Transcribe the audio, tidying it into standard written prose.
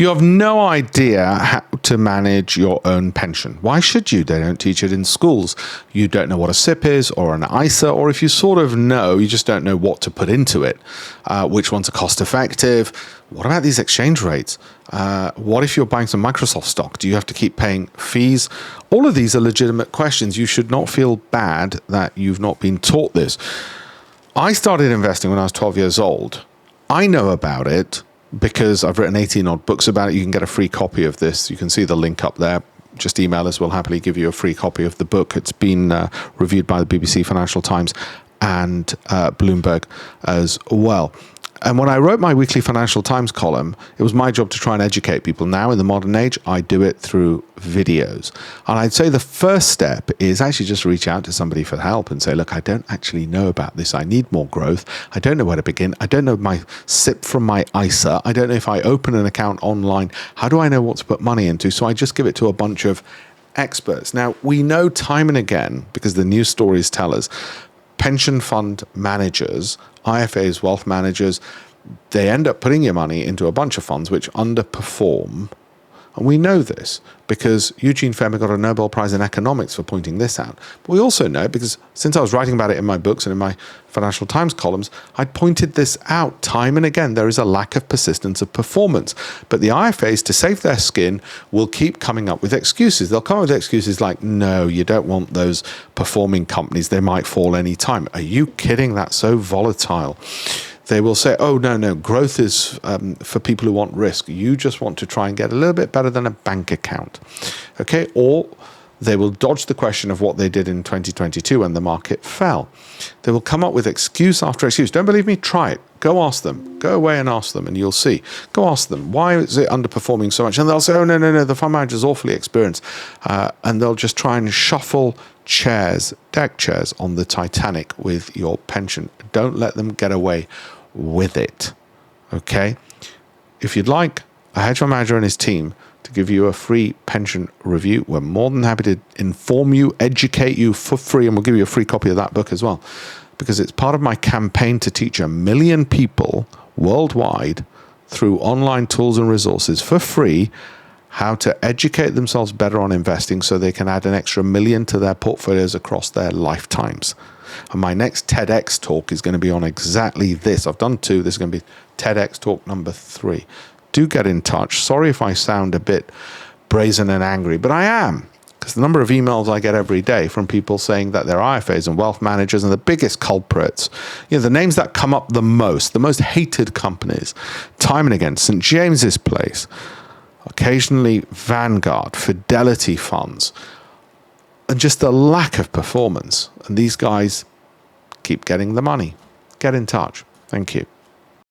You have no idea how to manage your own pension. Why should you? They don't teach it in schools. You don't know what a SIP is or an ISA, or if you sort of know, you just don't know what to put into it. Which ones are cost effective? What about these exchange rates? What if you're buying some Microsoft stock? Do you have to keep paying fees? All of these are legitimate questions. You should not feel bad that you've not been taught this. I started investing when I was 12 years old. I know about it because I've written 18 odd books about it. You can get a free copy of this. You can see the link up there. Just email us. We'll happily give you a free copy of the book. It's been reviewed by the BBC, Financial Times, and Bloomberg as well. And when I wrote my weekly Financial Times column, it was my job to try and educate people. Now, in the modern age, I do it through videos. And I'd say the first step is actually just reach out to somebody for help and say, look, I don't actually know about this. I need more growth. I don't know where to begin. I don't know my SIP from my ISA. I don't know if I open an account online, how do I know what to put money into? So I just give it to a bunch of experts. Now, we know time and again, because the news stories tell us, pension fund managers, IFAs, wealth managers, they end up putting your money into a bunch of funds which underperform. And we know this because Eugene Fama got a Nobel Prize in economics for pointing this out. But we also know because since I was writing about it in my books and in my Financial Times columns, I pointed this out time and again. There is a lack of persistence of performance. But the IFAs, to save their skin, will keep coming up with excuses. They'll come up with excuses like, no, you don't want those performing companies. They might fall any time. Are you kidding? That's so volatile. They will say, oh, no, growth is for people who want risk. You just want to try and get a little bit better than a bank account. Okay? Or they will dodge the question of what they did in 2022 when the market fell. They will come up with excuse after excuse. Don't believe me? Try it. Go ask them. Go away and ask them, and you'll see. Go ask them, why is it underperforming so much? And they'll say, oh, no, the fund manager is awfully experienced. And they'll just try and shuffle chairs, deck chairs on the Titanic with your pension. Don't let them get away with it. Okay? If you'd like a hedge fund manager and his team to give you a free pension review, we're more than happy to inform you, educate you for free, and we'll give you a free copy of that book as well, because it's part of my campaign to teach 1 million people worldwide through online tools and resources for free how to educate themselves better on investing so they can add an extra $1 million to their portfolios across their lifetimes. And my next TEDx talk is going to be on exactly this. I've done 2. This is going to be TEDx talk number 3. Do get in touch. Sorry if I sound a bit brazen and angry, but I am. Because the number of emails I get every day from people saying that they're IFAs and wealth managers and the biggest culprits, the names that come up the most hated companies, time and again, St. James's Place, occasionally Vanguard, Fidelity funds, and just a lack of performance. And these guys keep getting the money. Get in touch. Thank you.